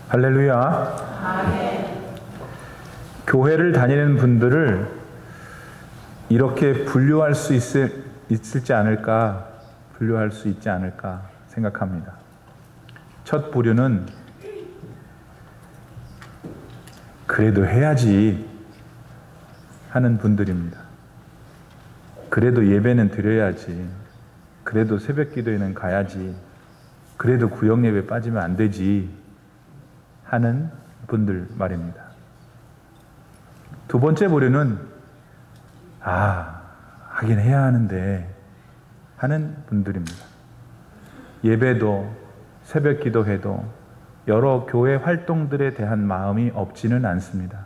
할렐루야. 아멘. 교회를 다니는 분들을 이렇게 분류할 수 있을지 않을까, 분류할 수 있지 않을까 생각합니다. 첫 부류는 그래도 해야지 하는 분들입니다. 그래도 예배는 드려야지. 그래도 새벽 기도에는 가야지. 그래도 구역 예배 빠지면 안 되지 하는 분들 말입니다. 두 번째 부류는 하긴 해야 하는데 하는 분들입니다. 예배도 새벽 기도회도 여러 교회 활동들에 대한 마음이 없지는 않습니다.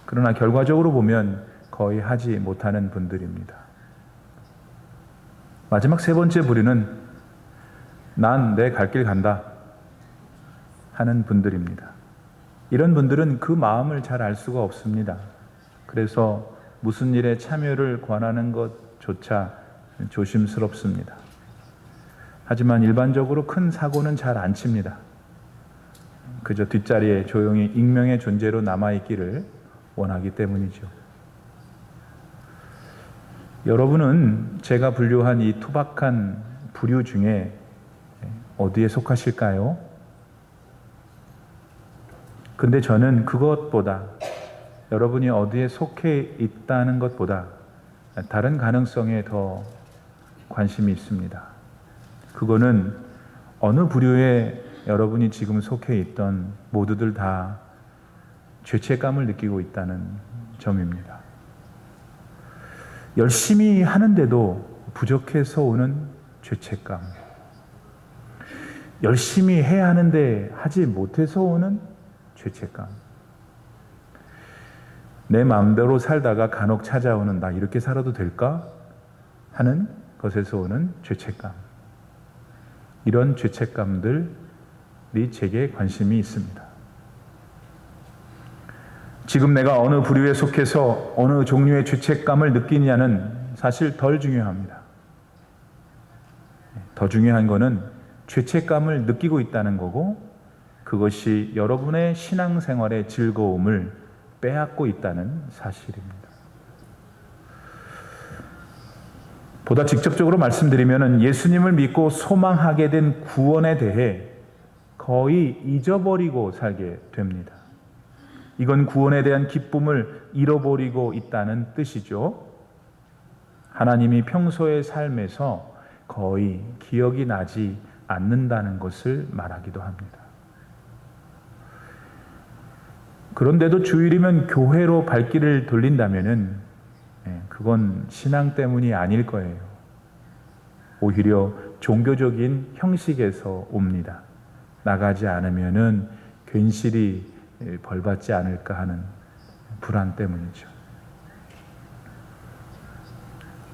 그러나 결과적으로 보면 거의 하지 못하는 분들입니다. 마지막 세 번째 부류는 난 내 갈 길 간다 하는 분들입니다. 이런 분들은 그 마음을 잘 알 수가 없습니다. 그래서 무슨 일에 참여를 권하는 것조차 조심스럽습니다. 하지만 일반적으로 큰 사고는 잘 안 칩니다. 그저 뒷자리에 조용히 익명의 존재로 남아있기를 원하기 때문이죠. 여러분은 제가 분류한 이 투박한 부류 중에 어디에 속하실까요? 근데 저는 그것보다 여러분이 어디에 속해 있다는 것보다 다른 가능성에 더 관심이 있습니다. 그거는 어느 부류에 여러분이 지금 속해 있던 모두들 다 죄책감을 느끼고 있다는 점입니다. 열심히 하는데도 부족해서 오는 죄책감. 열심히 해야 하는데 하지 못해서 오는 죄책감. 내 마음대로 살다가 간혹 찾아오는 나 이렇게 살아도 될까? 하는 것에서 오는 죄책감. 이런 죄책감들이 제게 관심이 있습니다. 지금 내가 어느 부류에 속해서 어느 종류의 죄책감을 느끼느냐는 사실 덜 중요합니다. 더 중요한 것은 죄책감을 느끼고 있다는 거고 그것이 여러분의 신앙생활의 즐거움을 빼앗고 있다는 사실입니다. 보다 직접적으로 말씀드리면 예수님을 믿고 소망하게 된 구원에 대해 거의 잊어버리고 살게 됩니다. 이건 구원에 대한 기쁨을 잃어버리고 있다는 뜻이죠. 하나님이 평소의 삶에서 거의 기억이 나지 않는다는 것을 말하기도 합니다. 그런데도 주일이면 교회로 발길을 돌린다면은 그건 신앙 때문이 아닐 거예요. 오히려 종교적인 형식에서 옵니다. 나가지 않으면은 괜시리 벌받지 않을까 하는 불안 때문이죠.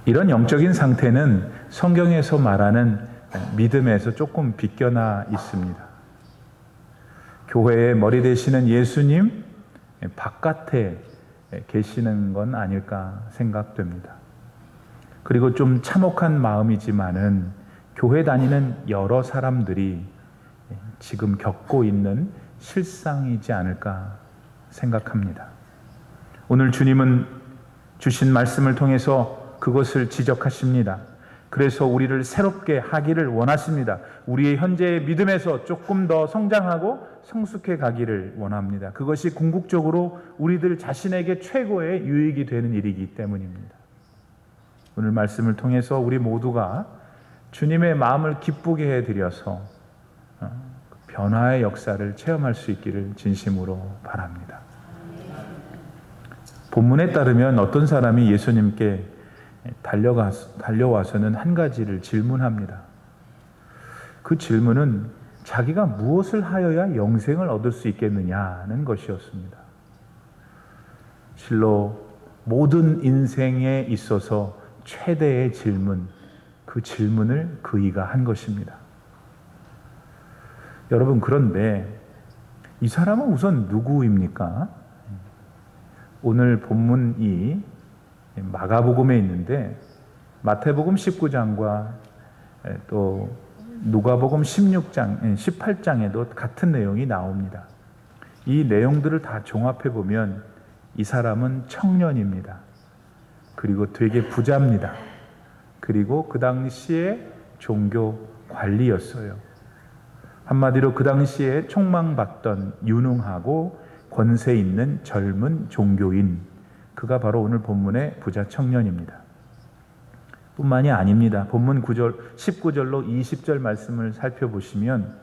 이런 영적인 상태는 성경에서 말하는 믿음에서 조금 비껴나 있습니다. 교회의 머리 되시는 예수님 바깥에 계시는 건 아닐까 생각됩니다. 그리고 좀 참혹한 마음이지만은 교회 다니는 여러 사람들이 지금 겪고 있는 실상이지 않을까 생각합니다. 오늘 주님은 주신 말씀을 통해서 그것을 지적하십니다. 그래서 우리를 새롭게 하기를 원하십니다. 우리의 현재의 믿음에서 조금 더 성장하고 성숙해 가기를 원합니다. 그것이 궁극적으로 우리들 자신에게 최고의 유익이 되는 일이기 때문입니다. 오늘 말씀을 통해서 우리 모두가 주님의 마음을 기쁘게 해드려서 변화의 역사를 체험할 수 있기를 진심으로 바랍니다. 본문에 따르면 어떤 사람이 예수님께 달려와서는 한 가지를 질문합니다. 그 질문은 자기가 무엇을 하여야 영생을 얻을 수 있겠느냐는 것이었습니다. 실로 모든 인생에 있어서 최대의 질문, 그 질문을 그이가 한 것입니다. 여러분, 그런데 이 사람은 우선 누구입니까? 오늘 본문이 마가복음에 있는데 마태복음 19장과 또 누가복음 16장, 18장에도 같은 내용이 나옵니다. 이 내용들을 다 종합해 보면 이 사람은 청년입니다. 그리고 되게 부자입니다. 그리고 그 당시에 종교 관리였어요. 한마디로 그 당시에 촉망받던 유능하고 권세 있는 젊은 종교인, 그가 바로 오늘 본문의 부자 청년입니다. 뿐만이 아닙니다. 본문 9절, 19절로 20절 말씀을 살펴보시면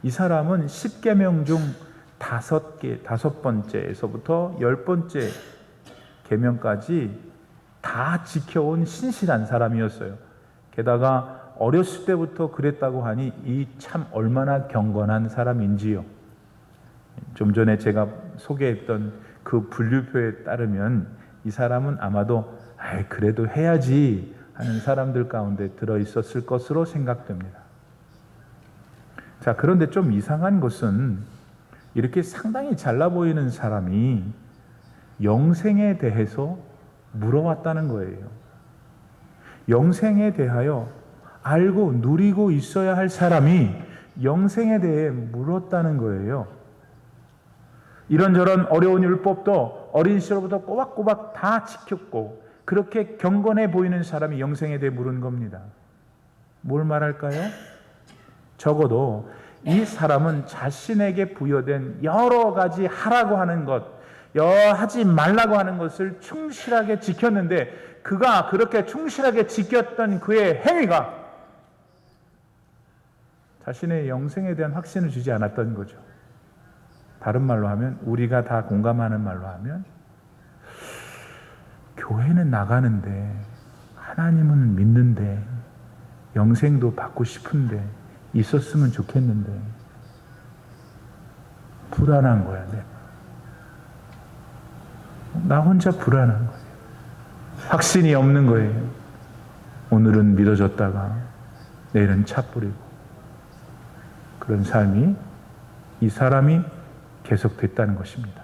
이 사람은 10계명 중 5번째에서부터 10번째 계명까지 다 지켜온 신실한 사람이었어요. 게다가 어렸을 때부터 그랬다고 하니 이 참 얼마나 경건한 사람인지요. 좀 전에 제가 소개했던 그 분류표에 따르면 이 사람은 아마도 그래도 해야지 하는 사람들 가운데 들어있었을 것으로 생각됩니다. 자, 그런데 좀 이상한 것은 이렇게 상당히 잘나 보이는 사람이 영생에 대해서 물어왔다는 거예요. 영생에 대하여 알고 누리고 있어야 할 사람이 영생에 대해 물었다는 거예요. 이런저런 어려운 율법도 어린 시절부터 꼬박꼬박 다 지켰고 그렇게 경건해 보이는 사람이 영생에 대해 물은 겁니다. 뭘 말할까요? 적어도 이 사람은 자신에게 부여된 여러 가지 하라고 하는 것, 하지 말라고 하는 것을 충실하게 지켰는데 그가 그렇게 충실하게 지켰던 그의 행위가 자신의 영생에 대한 확신을 주지 않았던 거죠. 다른 말로 하면, 우리가 다 공감하는 말로 하면, 교회는 나가는데 하나님은 믿는데 영생도 받고 싶은데 있었으면 좋겠는데 불안한 거야. 나 혼자 불안한 거예요. 확신이 없는 거예요. 오늘은 믿어졌다가 내일은 차 뿌리고, 그런 삶이 이 사람이 계속됐다는 것입니다.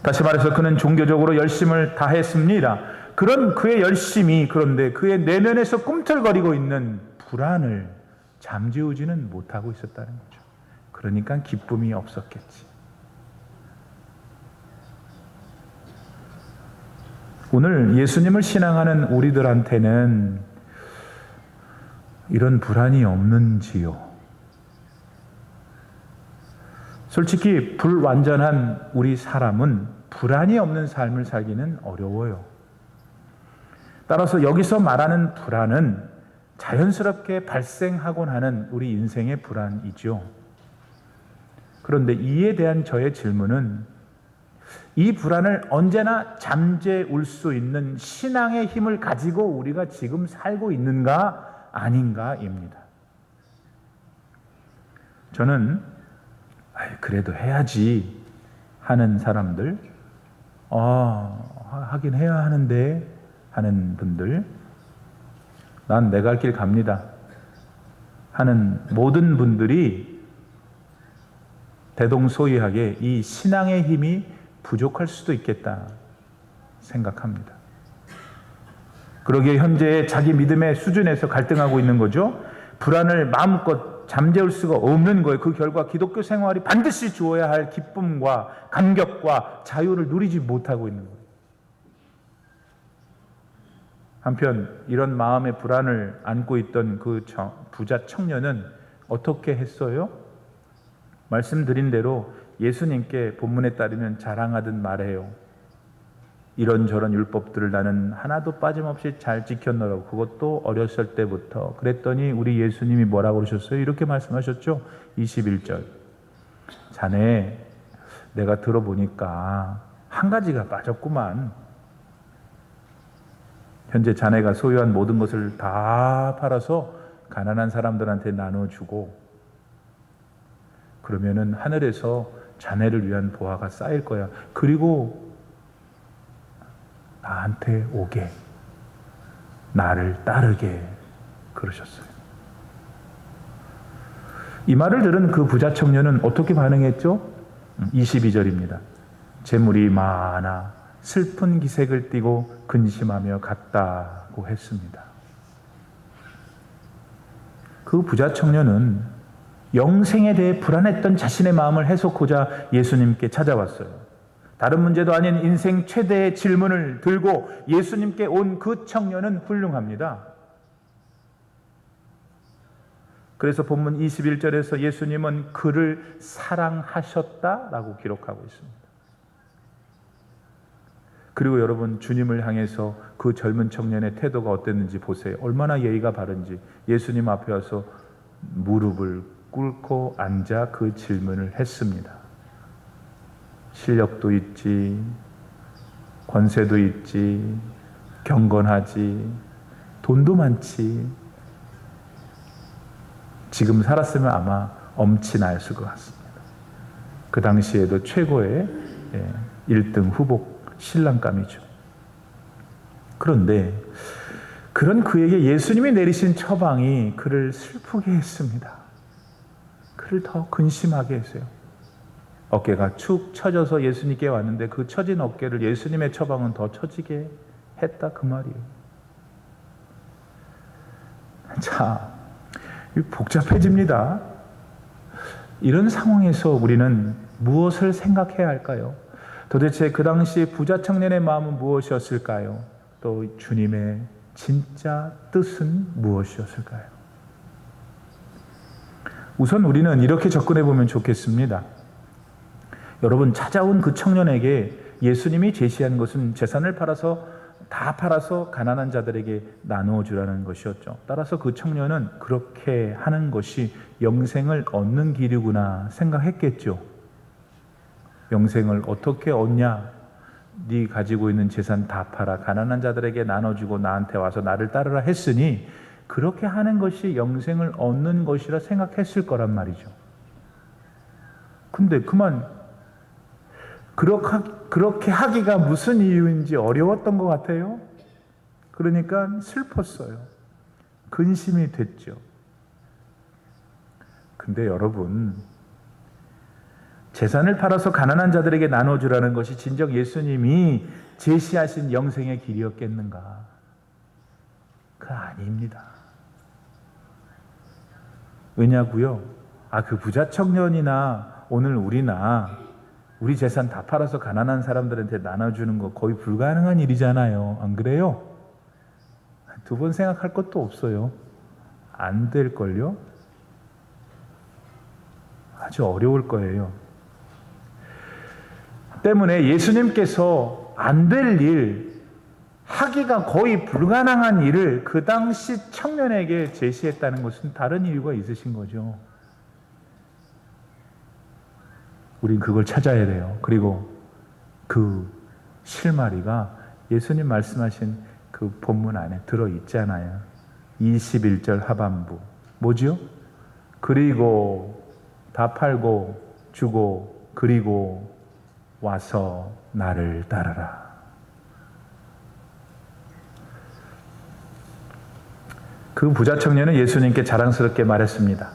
다시 말해서 그는 종교적으로 열심을 다했습니다. 그런 그의 열심이, 그런데 그의 내면에서 꿈틀거리고 있는 불안을 잠재우지는 못하고 있었다는 거죠. 그러니까 기쁨이 없었겠지. 오늘 예수님을 신앙하는 우리들한테는 이런 불안이 없는지요? 솔직히 불완전한 우리 사람은 불안이 없는 삶을 살기는 어려워요. 따라서 여기서 말하는 불안은 자연스럽게 발생하곤 하는 우리 인생의 불안이죠. 그런데 이에 대한 저의 질문은, 이 불안을 언제나 잠재울 수 있는 신앙의 힘을 가지고 우리가 지금 살고 있는가 아닌가입니다. 저는 그래도 해야지 하는 사람들, 하긴 해야 하는데 하는 분들, 난 내 갈 길 갑니다 하는 모든 분들이 대동소이하게 이 신앙의 힘이 부족할 수도 있겠다 생각합니다. 그러기에 현재 자기 믿음의 수준에서 갈등하고 있는 거죠. 불안을 마음껏 잠재울 수가 없는 거예요. 그 결과 기독교 생활이 반드시 주어야 할 기쁨과 감격과 자유를 누리지 못하고 있는 거예요. 한편 이런 마음의 불안을 안고 있던 그 부자 청년은 어떻게 했어요? 말씀드린 대로 예수님께 본문에 따르면 자랑하듯 말해요. 이런저런 율법들을 나는 하나도 빠짐없이 잘 지켰노라고. 그것도 어렸을 때부터. 그랬더니 우리 예수님이 뭐라고 그러셨어요? 이렇게 말씀하셨죠. 21절. 자네, 내가 들어보니까 한 가지가 빠졌구만. 현재 자네가 소유한 모든 것을 다 팔아서 가난한 사람들한테 나눠주고, 그러면은 하늘에서 자네를 위한 보화가 쌓일 거야. 그리고 나한테 오게, 나를 따르게 그러셨어요. 이 말을 들은 그 부자 청년은 어떻게 반응했죠? 22절입니다. 재물이 많아 슬픈 기색을 띠고 근심하며 갔다고 했습니다. 그 부자 청년은 영생에 대해 불안했던 자신의 마음을 해소하고자 예수님께 찾아왔어요. 다른 문제도 아닌 인생 최대의 질문을 들고 예수님께 온 그 청년은 훌륭합니다. 그래서 본문 21절에서 예수님은 그를 사랑하셨다라고 기록하고 있습니다. 그리고 여러분, 주님을 향해서 그 젊은 청년의 태도가 어땠는지 보세요. 얼마나 예의가 바른지. 예수님 앞에 와서 무릎을 꿇고 앉아 그 질문을 했습니다. 실력도 있지, 권세도 있지, 경건하지, 돈도 많지. 지금 살았으면 아마 엄친아였을 것 같습니다. 그 당시에도 최고의 1등 후보 신랑감이죠. 그런데 그런 그에게 예수님이 내리신 처방이 그를 슬프게 했습니다. 그를 더 근심하게 했어요. 어깨가 축 처져서 예수님께 왔는데 그 처진 어깨를 예수님의 처방은 더 처지게 했다, 그 말이에요. 자, 복잡해집니다. 이런 상황에서 우리는 무엇을 생각해야 할까요? 도대체 그 당시 부자 청년의 마음은 무엇이었을까요? 또 주님의 진짜 뜻은 무엇이었을까요? 우선 우리는 이렇게 접근해 보면 좋겠습니다. 여러분, 찾아온 그 청년에게 예수님이 제시한 것은 재산을 다 팔아서 가난한 자들에게 나누어 주라는 것이었죠. 따라서 그 청년은 그렇게 하는 것이 영생을 얻는 길이구나 생각했겠죠. 영생을 어떻게 얻냐? 네 가지고 있는 재산 다 팔아 가난한 자들에게 나눠주고 나한테 와서 나를 따르라 했으니 그렇게 하는 것이 영생을 얻는 것이라 생각했을 거란 말이죠. 근데 그렇게 하기가 무슨 이유인지 어려웠던 것 같아요. 그러니까 슬펐어요. 근심이 됐죠. 근데 여러분, 재산을 팔아서 가난한 자들에게 나눠주라는 것이 진정 예수님이 제시하신 영생의 길이었겠는가? 그거 아닙니다. 왜냐고요? 그 부자 청년이나 오늘 우리 재산 다 팔아서 가난한 사람들한테 나눠주는 거 거의 불가능한 일이잖아요. 안 그래요? 두 번 생각할 것도 없어요. 안 될걸요? 아주 어려울 거예요. 때문에 예수님께서 안 될 일, 하기가 거의 불가능한 일을 그 당시 청년에게 제시했다는 것은 다른 이유가 있으신 거죠. 우린 그걸 찾아야 돼요. 그리고 그 실마리가 예수님 말씀하신 그 본문 안에 들어있잖아요. 21절 하반부. 뭐죠? 그리고 다 팔고 주고 그리고 와서 나를 따르라. 그 부자 청년은 예수님께 자랑스럽게 말했습니다.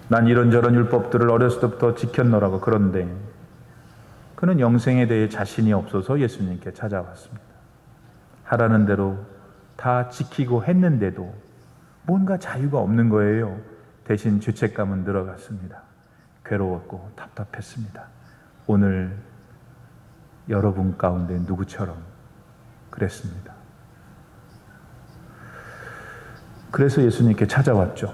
난 이런저런 율법들을 어렸을 때부터 지켰노라고. 그런데 그는 영생에 대해 자신이 없어서 예수님께 찾아왔습니다. 하라는 대로 다 지키고 했는데도 뭔가 자유가 없는 거예요. 대신 죄책감은 늘어갔습니다. 괴로웠고 답답했습니다. 오늘 여러분 가운데 누구처럼 그랬습니다. 그래서 예수님께 찾아왔죠.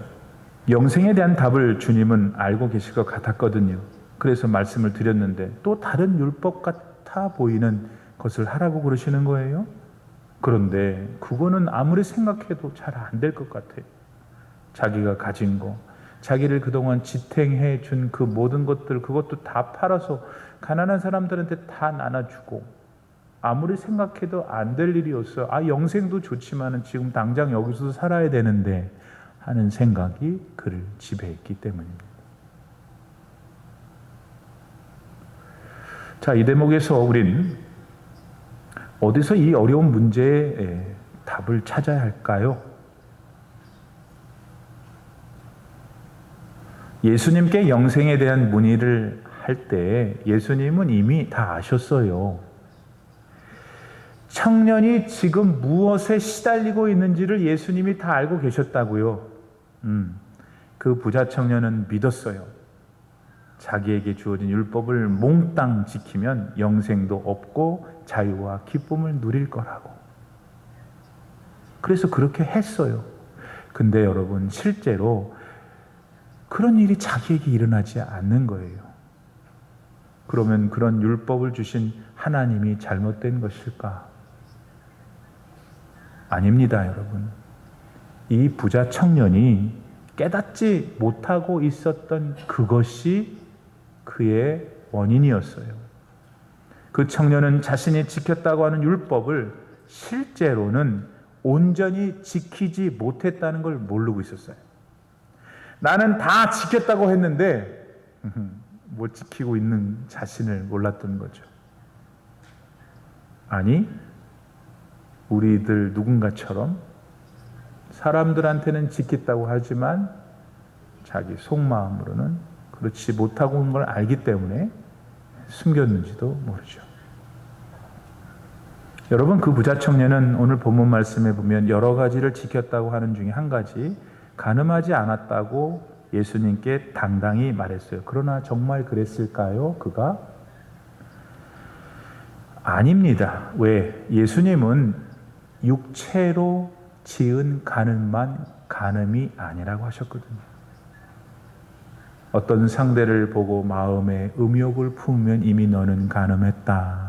영생에 대한 답을 주님은 알고 계실 것 같았거든요. 그래서 말씀을 드렸는데 또 다른 율법 같아 보이는 것을 하라고 그러시는 거예요. 그런데 그거는 아무리 생각해도 잘 안 될 것 같아요. 자기가 가진 거, 자기를 그동안 지탱해 준 그 모든 것들, 그것도 다 팔아서 가난한 사람들한테 다 나눠주고, 아무리 생각해도 안 될 일이었어요. 영생도 좋지만 지금 당장 여기서 살아야 되는데 하는 생각이 그를 지배했기 때문입니다. 자, 이 대목에서 우린 어디서 이 어려운 문제의 답을 찾아야 할까요? 예수님께 영생에 대한 문의를 할 때 예수님은 이미 다 아셨어요. 청년이 지금 무엇에 시달리고 있는지를 예수님이 다 알고 계셨다고요. 그 부자 청년은 믿었어요. 자기에게 주어진 율법을 몽땅 지키면 영생도 없고 자유와 기쁨을 누릴 거라고. 그래서 그렇게 했어요. 근데 여러분, 실제로 그런 일이 자기에게 일어나지 않는 거예요. 그러면 그런 율법을 주신 하나님이 잘못된 것일까? 아닙니다, 여러분. 이 부자 청년이 깨닫지 못하고 있었던 그것이 그의 원인이었어요. 그 청년은 자신이 지켰다고 하는 율법을 실제로는 온전히 지키지 못했다는 걸 모르고 있었어요. 나는 다 지켰다고 했는데 못 지키고 있는 자신을 몰랐던 거죠. 아니, 우리들 누군가처럼 사람들한테는 지켰다고 하지만 자기 속마음으로는 그렇지 못하고 있는 걸 알기 때문에 숨겼는지도 모르죠. 여러분, 그 부자 청년은 오늘 본문 말씀에 보면 여러 가지를 지켰다고 하는 중에 한 가지, 간음하지 않았다고 예수님께 당당히 말했어요. 그러나 정말 그랬을까요? 그가? 아닙니다. 왜? 예수님은 육체로 지은 간음만 간음이 아니라고 하셨거든요. 어떤 상대를 보고 마음에 음욕을 품으면 이미 너는 간음했다.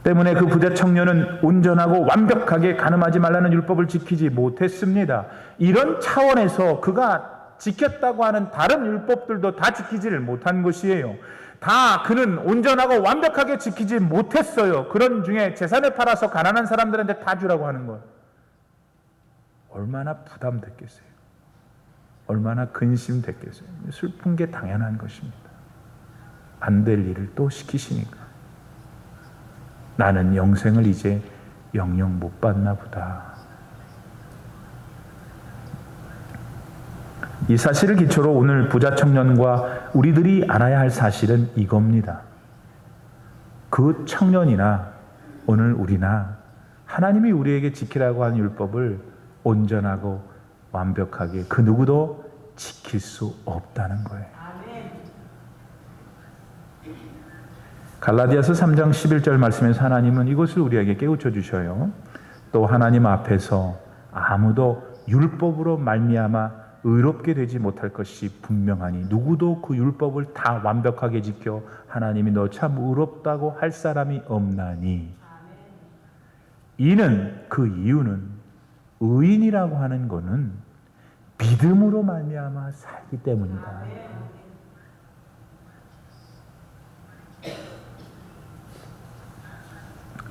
때문에 그 부자 청년은 온전하고 완벽하게 간음하지 말라는 율법을 지키지 못했습니다. 이런 차원에서 그가 지켰다고 하는 다른 율법들도 다 지키지를 못한 것이에요. 다 그는 온전하고 완벽하게 지키지 못했어요. 그런 중에 재산을 팔아서 가난한 사람들한테 다 주라고 하는 것, 얼마나 부담됐겠어요. 얼마나 근심됐겠어요. 슬픈 게 당연한 것입니다. 안 될 일을 또 시키시니까. 나는 영생을 이제 영영 못 받나 보다. 이 사실을 기초로 오늘 부자 청년과 우리들이 알아야 할 사실은 이겁니다. 그 청년이나 오늘 우리나 하나님이 우리에게 지키라고 하는 율법을 온전하고 완벽하게 그 누구도 지킬 수 없다는 거예요. 갈라디아서 3장 11절 말씀에서 하나님은 이것을 우리에게 깨우쳐 주셔요. 또 하나님 앞에서 아무도 율법으로 말미암아 의롭게 되지 못할 것이 분명하니 누구도 그 율법을 다 완벽하게 지켜 하나님이 너 참 의롭다고 할 사람이 없나니, 이는 그 이유는 의인이라고 하는 것은 믿음으로 말미암아 살기 때문이다.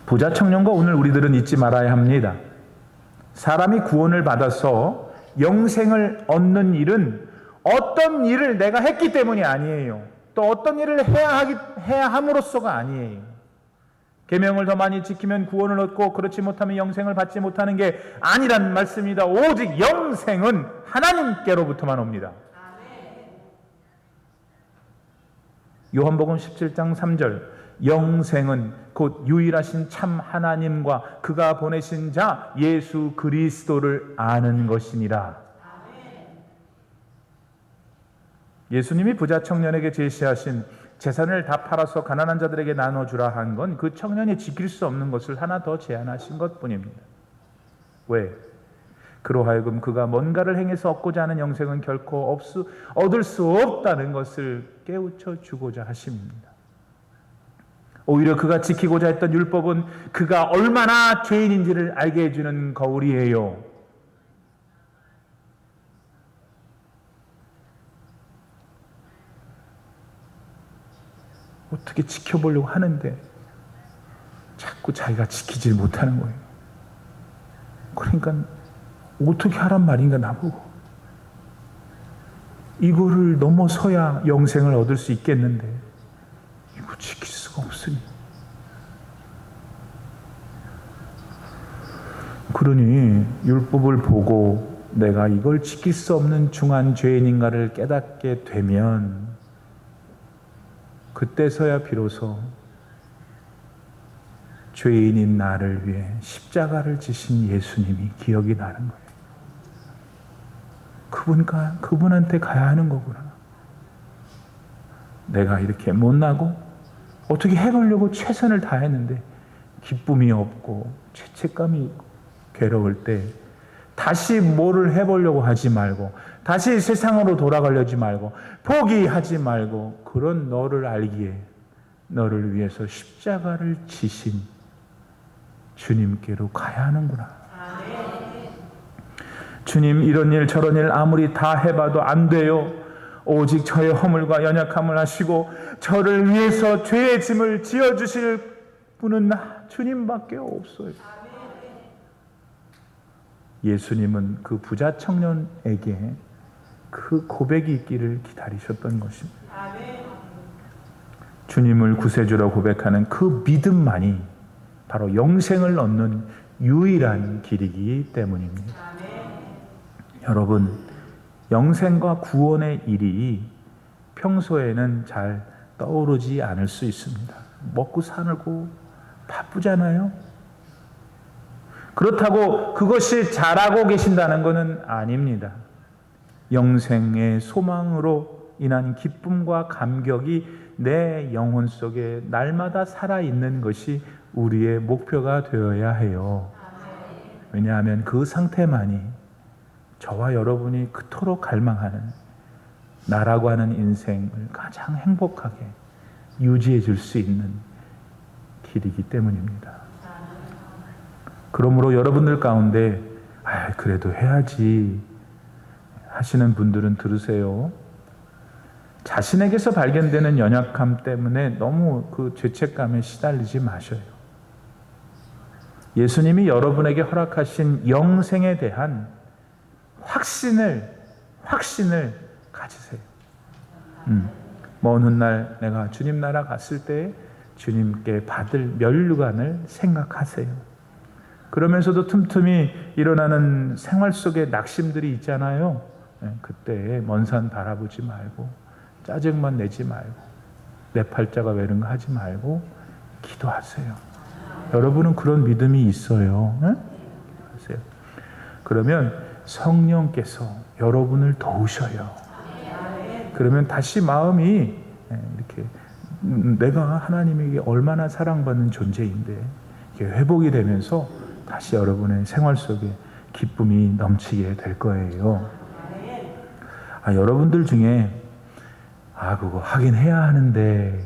부자 청년과 오늘 우리들은 잊지 말아야 합니다. 사람이 구원을 받아서 영생을 얻는 일은 어떤 일을 내가 했기 때문이 아니에요. 또 어떤 일을 해야 함으로써가 아니에요. 계명을 더 많이 지키면 구원을 얻고 그렇지 못하면 영생을 받지 못하는 게 아니란 말씀입니다. 오직 영생은 하나님께로부터만 옵니다. 요한복음 17장 3절, 영생은 곧 유일하신 참 하나님과 그가 보내신 자 예수 그리스도를 아는 것이니라. 예수님이 부자 청년에게 제시하신 재산을 다 팔아서 가난한 자들에게 나눠주라 한 건 그 청년이 지킬 수 없는 것을 하나 더 제안하신 것뿐입니다. 왜? 그로하여금 그가 뭔가를 행해서 얻고자 하는 영생은 결코 얻을 수 없다는 것을 깨우쳐 주고자 하십니다. 오히려 그가 지키고자 했던 율법은 그가 얼마나 죄인인지를 알게 해주는 거울이에요. 어떻게 지켜보려고 하는데 자꾸 자기가 지키질 못하는 거예요. 그러니까 어떻게 하란 말인가 나보고. 이거를 넘어서야 영생을 얻을 수 있겠는데 이거 지킬 수가 없으니. 그러니 율법을 보고 내가 이걸 지킬 수 없는 중한 죄인인가를 깨닫게 되면 그때서야 비로소 죄인인 나를 위해 십자가를 지신 예수님이 기억이 나는 거예요. 그분한테 가야 하는 거구나. 내가 이렇게 못나고 어떻게 해보려고 최선을 다했는데 기쁨이 없고 죄책감이 있고 괴로울 때 다시 뭐를 해보려고 하지 말고, 다시 세상으로 돌아가려지 말고, 포기하지 말고, 그런 너를 알기에 너를 위해서 십자가를 지신 주님께로 가야 하는구나. 주님, 이런 일 저런 일 아무리 다 해봐도 안 돼요. 오직 저의 허물과 연약함을 아시고 저를 위해서 죄의 짐을 지어주실 분은 주님밖에 없어요. 예수님은 그 부자 청년에게 그 고백이 있기를 기다리셨던 것입니다. 주님을 구세주로 고백하는 그 믿음만이 바로 영생을 얻는 유일한 길이기 때문입니다. 여러분, 영생과 구원의 일이 평소에는 잘 떠오르지 않을 수 있습니다. 먹고 살고 바쁘잖아요. 그렇다고 그것이 잘하고 계신다는 것은 아닙니다. 영생의 소망으로 인한 기쁨과 감격이 내 영혼 속에 날마다 살아있는 것이 우리의 목표가 되어야 해요. 왜냐하면 그 상태만이 저와 여러분이 그토록 갈망하는 나라고 하는 인생을 가장 행복하게 유지해 줄 수 있는 길이기 때문입니다. 그러므로 여러분들 가운데 그래도 해야지 하시는 분들은 들으세요. 자신에게서 발견되는 연약함 때문에 너무 그 죄책감에 시달리지 마셔요. 예수님이 여러분에게 허락하신 영생에 대한 확신을 가지세요. 먼 훗날 내가 주님 나라 갔을 때 주님께 받을 면류관을 생각하세요. 그러면서도 틈틈이 일어나는 생활 속에 낙심들이 있잖아요. 그때 먼 산 바라보지 말고 짜증만 내지 말고 내 팔자가 왜 이런가 하지 말고 기도하세요. 여러분은 그런 믿음이 있어요. 하세요. 그러면 성령께서 여러분을 도우셔요. 그러면 다시 마음이 이렇게 내가 하나님에게 얼마나 사랑받는 존재인데 이게 회복이 되면서 다시 여러분의 생활 속에 기쁨이 넘치게 될 거예요. 여러분들 중에 그거 하긴 해야 하는데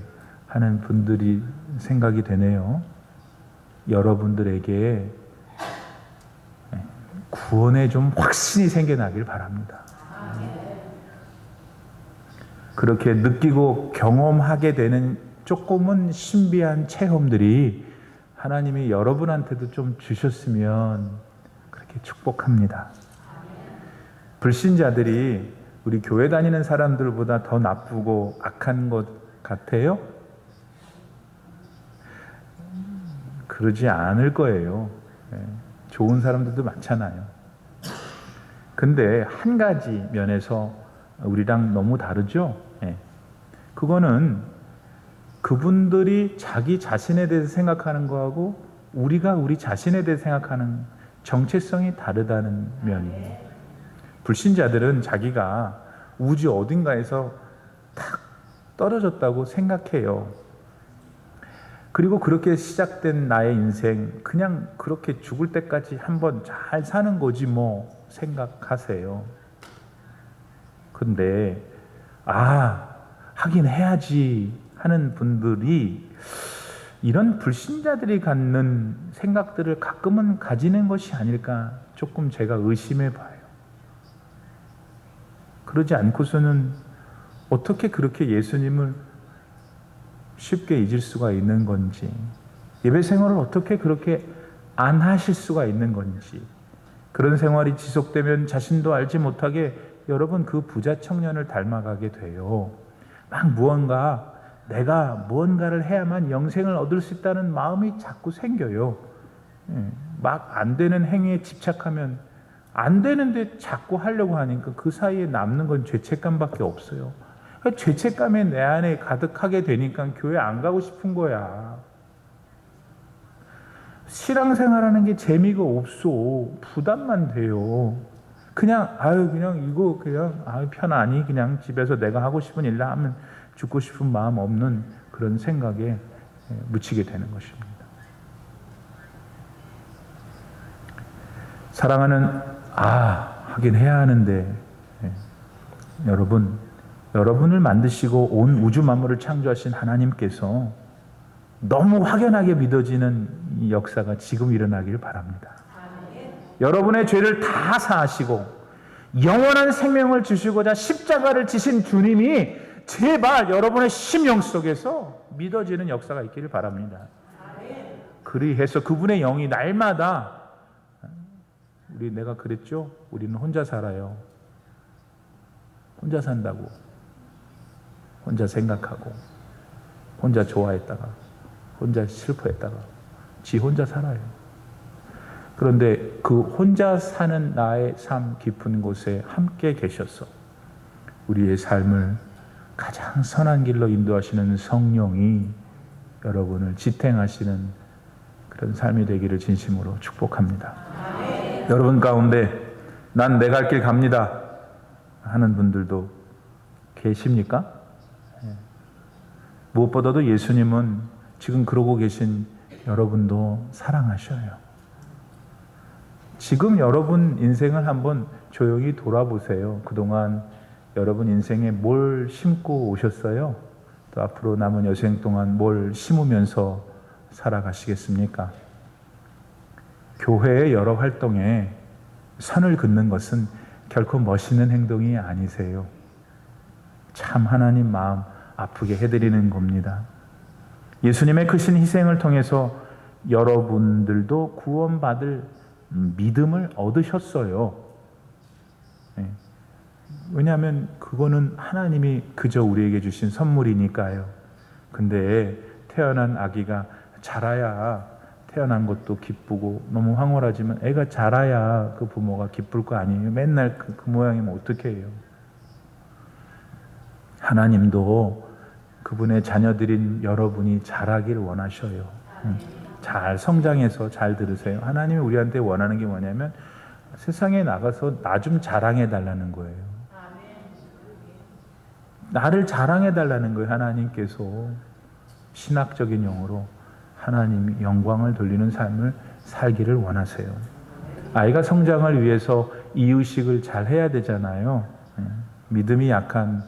하는 분들이 생각이 되네요. 여러분들에게 구원에 좀 확신이 생겨나길 바랍니다. 그렇게 느끼고 경험하게 되는 조금은 신비한 체험들이 하나님이 여러분한테도 좀 주셨으면 그렇게 축복합니다. 불신자들이 우리 교회 다니는 사람들보다 더 나쁘고 악한 것 같아요? 그러지 않을 거예요. 좋은 사람들도 많잖아요. 근데 한 가지 면에서 우리랑 너무 다르죠? 그거는 그분들이 자기 자신에 대해서 생각하는 거하고 우리가 우리 자신에 대해서 생각하는 정체성이 다르다는 면이에요. 불신자들은 자기가 우주 어딘가에서 탁 떨어졌다고 생각해요. 그리고 그렇게 시작된 나의 인생, 그냥 그렇게 죽을 때까지 한번 잘 사는 거지 뭐 생각하세요. 근데 하긴 해야지 하는 분들이 이런 불신자들이 갖는 생각들을 가끔은 가지는 것이 아닐까 조금 제가 의심해 봐요. 그러지 않고서는 어떻게 그렇게 예수님을 쉽게 잊을 수가 있는 건지, 예배 생활을 어떻게 그렇게 안 하실 수가 있는 건지, 그런 생활이 지속되면 자신도 알지 못하게 여러분 그 부자 청년을 닮아가게 돼요. 내가 무언가를 해야만 영생을 얻을 수 있다는 마음이 자꾸 생겨요. 막 안 되는 행위에 집착하면 안 되는데 자꾸 하려고 하니까 그 사이에 남는 건 죄책감밖에 없어요. 죄책감이 내 안에 가득하게 되니까 교회 안 가고 싶은 거야. 신앙생활하는 게 재미가 없어. 부담만 돼요. 그냥 그냥 이거 그냥 편안히 그냥 집에서 내가 하고 싶은 일 하면 죽고 싶은 마음 없는 그런 생각에 묻히게 되는 것입니다. 사랑하는 하긴 해야 하는데 여러분을 만드시고 온 우주 만물을 창조하신 하나님께서 너무 확연하게 믿어지는 이 역사가 지금 일어나길 바랍니다. 여러분의 죄를 다 사하시고 영원한 생명을 주시고자 십자가를 지신 주님이 제발 여러분의 심령 속에서 믿어지는 역사가 있기를 바랍니다. 그리해서 그분의 영이 날마다 내가 그랬죠? 우리는 혼자 살아요. 혼자 산다고. 혼자 생각하고 혼자 좋아했다가 혼자 슬퍼했다가 지 혼자 살아요. 그런데 그 혼자 사는 나의 삶 깊은 곳에 함께 계셔서 우리의 삶을 가장 선한 길로 인도하시는 성령이 여러분을 지탱하시는 그런 삶이 되기를 진심으로 축복합니다. 여러분 가운데 난 내 갈 길 갑니다 하는 분들도 계십니까? 무엇보다도 예수님은 지금 그러고 계신 여러분도 사랑하셔요. 지금 여러분 인생을 한번 조용히 돌아보세요. 그동안 여러분 인생에 뭘 심고 오셨어요? 또 앞으로 남은 여생 동안 뭘 심으면서 살아가시겠습니까? 교회의 여러 활동에 선을 긋는 것은 결코 멋있는 행동이 아니세요. 참 하나님 마음 아프게 해드리는 겁니다. 예수님의 크신 희생을 통해서 여러분들도 구원받을 믿음을 얻으셨어요. 왜냐하면 그거는 하나님이 그저 우리에게 주신 선물이니까요. 근데 태어난 아기가 자라야 태어난 것도 기쁘고 너무 황홀하지만 애가 자라야 그 부모가 기쁠 거 아니에요. 맨날 그 모양이면 어떻게 해요? 하나님도 그분의 자녀들인 여러분이 자라길 원하셔요. 잘 성장해서 잘 들으세요. 하나님이 우리한테 원하는 게 뭐냐면 세상에 나가서 나 좀 자랑해 달라는 거예요. 나를 자랑해 달라는 거예요. 하나님께서 신학적인 용어로 하나님 영광을 돌리는 삶을 살기를 원하세요. 아이가 성장을 위해서 이유식을 잘 해야 되잖아요. 믿음이 약한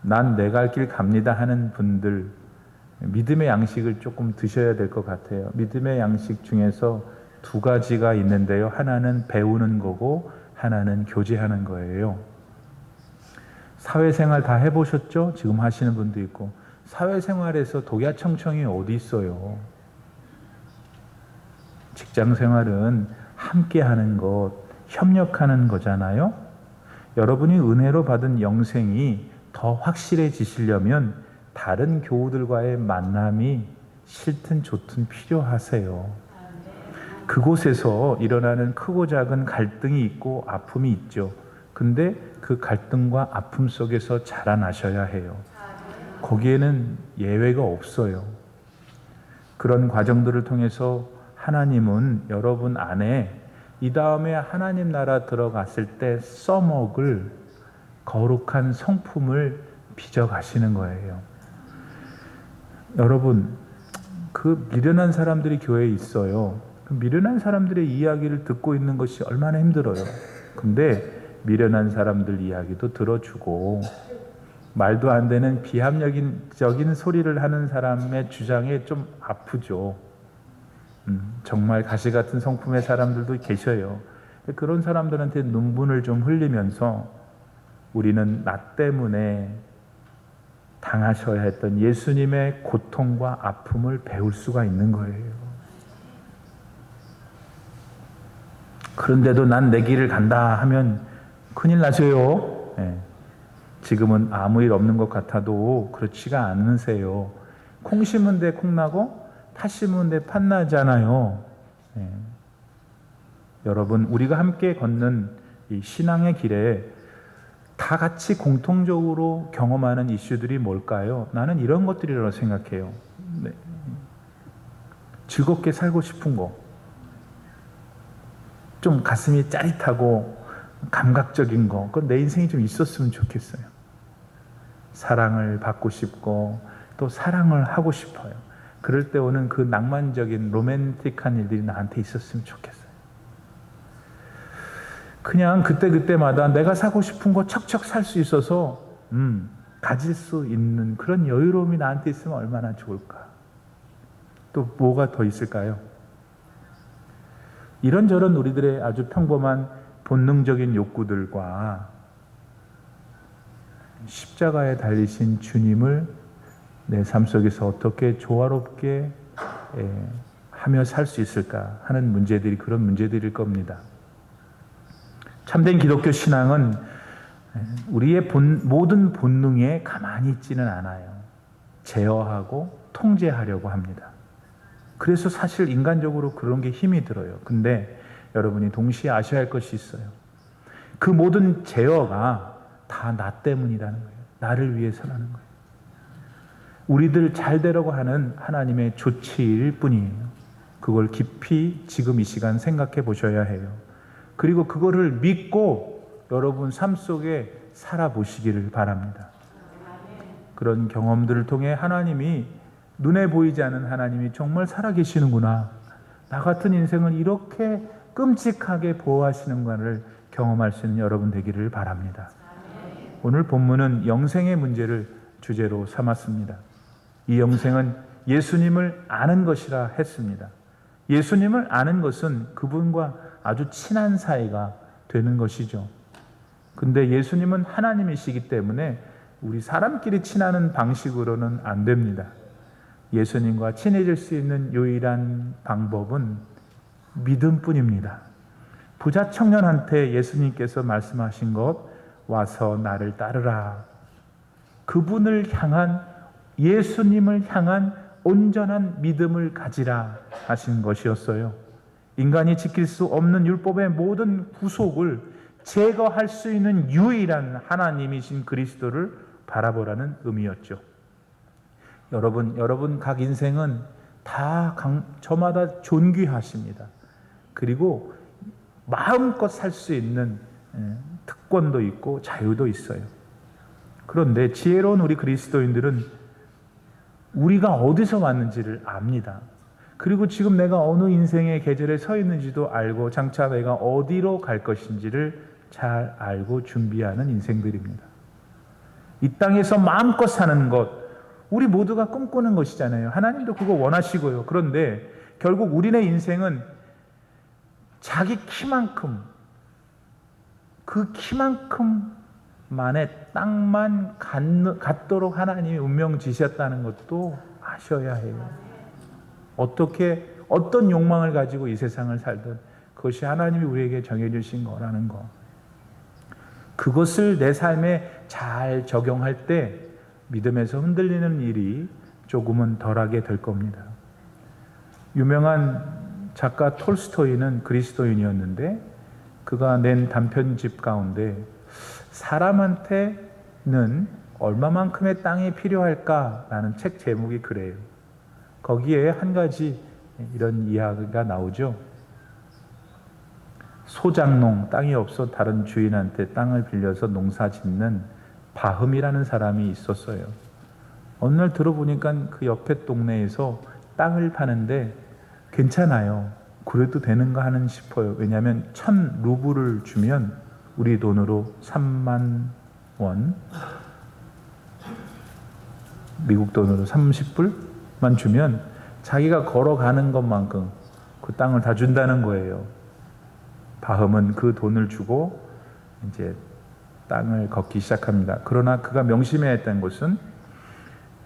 난 내 갈 길 갑니다 하는 분들 믿음의 양식을 조금 드셔야 될 것 같아요. 믿음의 양식 중에서 두 가지가 있는데요. 하나는 배우는 거고 하나는 교제하는 거예요. 사회생활 다 해보셨죠? 지금 하시는 분도 있고. 사회생활에서 독야청청이 어디 있어요? 직장생활은 함께하는 것, 협력하는 거잖아요. 여러분이 은혜로 받은 영생이 더 확실해지시려면 다른 교우들과의 만남이 싫든 좋든 필요하세요. 그곳에서 일어나는 크고 작은 갈등이 있고 아픔이 있죠. 근데 그 갈등과 아픔 속에서 자라나셔야 해요. 거기에는 예외가 없어요. 그런 과정들을 통해서 하나님은 여러분 안에 이 다음에 하나님 나라 들어갔을 때 써먹을 거룩한 성품을 빚어가시는 거예요. 여러분, 그 미련한 사람들이 교회에 있어요. 그 미련한 사람들의 이야기를 듣고 있는 것이 얼마나 힘들어요. 근데 미련한 사람들 이야기도 들어주고 말도 안 되는 비합리적인 소리를 하는 사람의 주장에 좀 아프죠. 정말 가시 같은 성품의 사람들도 계셔요. 그런 사람들한테 눈물을 좀 흘리면서 우리는 나 때문에 당하셔야 했던 예수님의 고통과 아픔을 배울 수가 있는 거예요. 그런데도 난 내 길을 간다 하면 큰일 나세요. 지금은 아무 일 없는 것 같아도 그렇지가 않으세요. 콩 심은 데 콩 나고 팥 심은 데 팥 나잖아요. 여러분, 우리가 함께 걷는 이 신앙의 길에 다 같이 공통적으로 경험하는 이슈들이 뭘까요? 나는 이런 것들이라고 생각해요. 즐겁게 살고 싶은 거, 좀 가슴이 짜릿하고 감각적인 거, 그건 내 인생이 좀 있었으면 좋겠어요. 사랑을 받고 싶고 또 사랑을 하고 싶어요. 그럴 때 오는 그 낭만적인 로맨틱한 일들이 나한테 있었으면 좋겠어요. 그냥 그때그때마다 내가 사고 싶은 거 척척 살 수 있어서 가질 수 있는 그런 여유로움이 나한테 있으면 얼마나 좋을까. 또 뭐가 더 있을까요? 이런저런 우리들의 아주 평범한 본능적인 욕구들과 십자가에 달리신 주님을 내 삶 속에서 어떻게 조화롭게 하며 살 수 있을까 하는 문제들이 그런 문제들일 겁니다. 참된 기독교 신앙은 우리의 모든 본능에 가만히 있지는 않아요. 제어하고 통제하려고 합니다. 그래서 사실 인간적으로 그런 게 힘이 들어요. 근데 여러분이 동시에 아셔야 할 것이 있어요. 그 모든 제어가 다 나 때문이라는 거예요. 나를 위해서라는 거예요. 우리들 잘 되려고 하는 하나님의 조치일 뿐이에요. 그걸 깊이 지금 이 시간 생각해 보셔야 해요. 그리고 그거를 믿고 여러분 삶 속에 살아보시기를 바랍니다. 그런 경험들을 통해 하나님이 눈에 보이지 않는 하나님이 정말 살아계시는구나. 나 같은 인생을 이렇게 끔찍하게 보호하시는가를 경험할 수 있는 여러분 되기를 바랍니다. 오늘 본문은 영생의 문제를 주제로 삼았습니다. 이 영생은 예수님을 아는 것이라 했습니다. 예수님을 아는 것은 그분과 아주 친한 사이가 되는 것이죠. 근데 예수님은 하나님이시기 때문에 우리 사람끼리 친하는 방식으로는 안 됩니다. 예수님과 친해질 수 있는 유일한 방법은 믿음뿐입니다. 부자 청년한테 예수님께서 말씀하신 것, 와서 나를 따르라. 그분을 향한, 예수님을 향한 온전한 믿음을 가지라 하신 것이었어요. 인간이 지킬 수 없는 율법의 모든 구속을 제거할 수 있는 유일한 하나님이신 그리스도를 바라보라는 의미였죠. 여러분 각 인생은 다 저마다 존귀하십니다. 그리고 마음껏 살 수 있는 특권도 있고 자유도 있어요. 그런데 지혜로운 우리 그리스도인들은 우리가 어디서 왔는지를 압니다. 그리고 지금 내가 어느 인생의 계절에 서 있는지도 알고 장차 내가 어디로 갈 것인지를 잘 알고 준비하는 인생들입니다. 이 땅에서 마음껏 사는 것, 우리 모두가 꿈꾸는 것이잖아요. 하나님도 그거 원하시고요. 그런데 결국 우리네 인생은 자기 키만큼, 그 키만큼만의 땅만 갖도록 하나님이 운명 지셨다는 것도 아셔야 해요. 어떤 욕망을 가지고 이 세상을 살든 그것이 하나님이 우리에게 정해주신 거라는 거. 그것을 내 삶에 잘 적용할 때 믿음에서 흔들리는 일이 조금은 덜하게 될 겁니다. 유명한 작가 톨스토이는 그리스도인이었는데 그가 낸 단편집 가운데 사람한테는 얼마만큼의 땅이 필요할까라는 책 제목이 그래요. 거기에 한 가지 이런 이야기가 나오죠. 소장농, 땅이 없어 다른 주인한테 땅을 빌려서 농사 짓는 바흠이라는 사람이 있었어요. 어느 날 들어보니까 그 옆에 동네에서 땅을 파는데 괜찮아요. 그래도 되는가 하는 싶어요. 왜냐하면 1,000루블을 주면 우리 돈으로 3만 원, 미국 돈으로 30불만 주면 자기가 걸어가는 것만큼 그 땅을 다 준다는 거예요. 바흠은 그 돈을 주고 이제 땅을 걷기 시작합니다. 그러나 그가 명심해야 했던 것은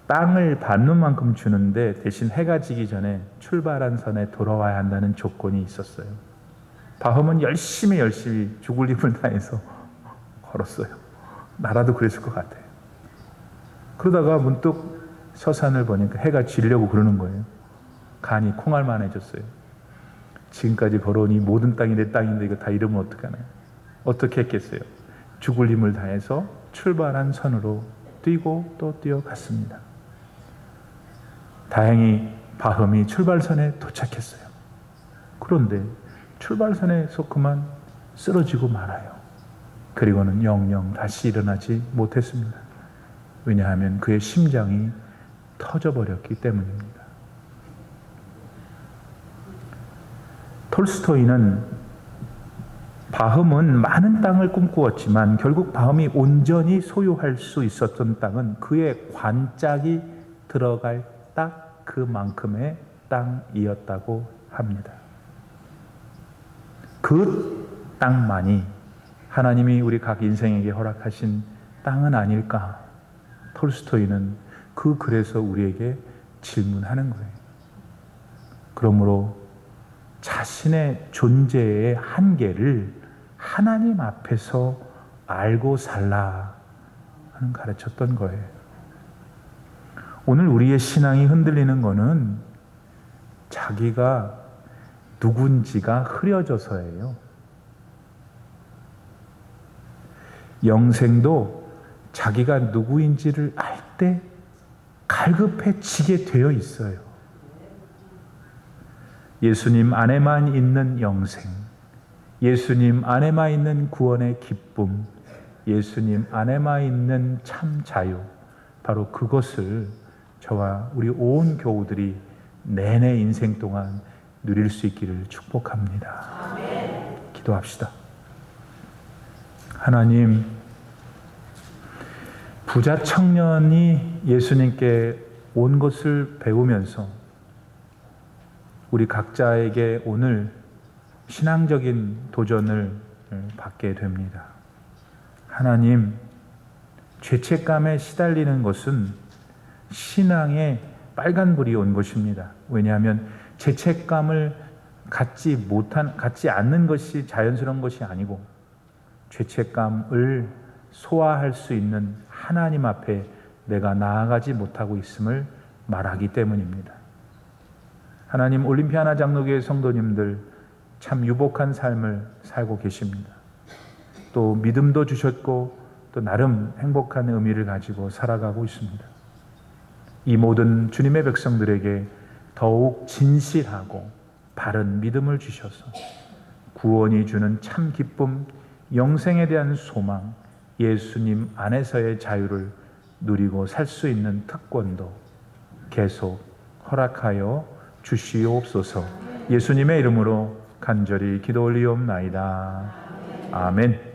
땅을 받는 만큼 주는데 대신 해가 지기 전에 출발한 선에 돌아와야 한다는 조건이 있었어요. 바흠은 열심히 죽을 힘을 다해서 걸었어요. 나라도 그랬을 것 같아요. 그러다가 문득 서산을 보니까 해가 지려고 그러는 거예요. 간이 콩알만해졌어요. 지금까지 벌어온 이 모든 땅이 내 땅인데 이거 다 잃으면 어떡하나요? 어떻게 했겠어요? 죽을 힘을 다해서 출발한 선으로 뛰고 또 뛰어갔습니다. 다행히 바흠이 출발선에 도착했어요. 그런데 출발선에서 그만 쓰러지고 말아요. 그리고는 영영 다시 일어나지 못했습니다. 왜냐하면 그의 심장이 터져버렸기 때문입니다. 톨스토이는 바흠은 많은 땅을 꿈꾸었지만 결국 바흠이 온전히 소유할 수 있었던 땅은 그의 관짝이 들어갈 딱 그만큼의 땅이었다고 합니다. 그 땅만이 하나님이 우리 각 인생에게 허락하신 땅은 아닐까? 톨스토이는 그 글에서 우리에게 질문하는 거예요. 그러므로 자신의 존재의 한계를 하나님 앞에서 알고 살라 하는 가르쳤던 거예요. 오늘 우리의 신앙이 흔들리는 것은 자기가 누군지가 흐려져서예요. 영생도 자기가 누구인지를 알 때 갈급해지게 되어 있어요. 예수님 안에만 있는 영생, 예수님 안에만 있는 구원의 기쁨, 예수님 안에만 있는 참 자유, 바로 그것을 저와 우리 온 교우들이 내내 인생 동안 누릴 수 있기를 축복합니다. 아멘. 기도합시다. 하나님, 부자 청년이 예수님께 온 것을 배우면서 우리 각자에게 오늘 신앙적인 도전을 받게 됩니다. 하나님, 죄책감에 시달리는 것은 신앙의 빨간불이 온 것입니다. 왜냐하면 죄책감을 갖지 않는 것이 자연스러운 것이 아니고 죄책감을 소화할 수 있는 하나님 앞에 내가 나아가지 못하고 있음을 말하기 때문입니다. 하나님, 올림피아나 장로교회 성도님들 참 유복한 삶을 살고 계십니다. 또 믿음도 주셨고 또 나름 행복한 의미를 가지고 살아가고 있습니다. 이 모든 주님의 백성들에게 더욱 진실하고 바른 믿음을 주셔서 구원이 주는 참 기쁨, 영생에 대한 소망, 예수님 안에서의 자유를 누리고 살 수 있는 특권도 계속 허락하여 주시옵소서. 예수님의 이름으로 간절히 기도 올리옵나이다. 아멘.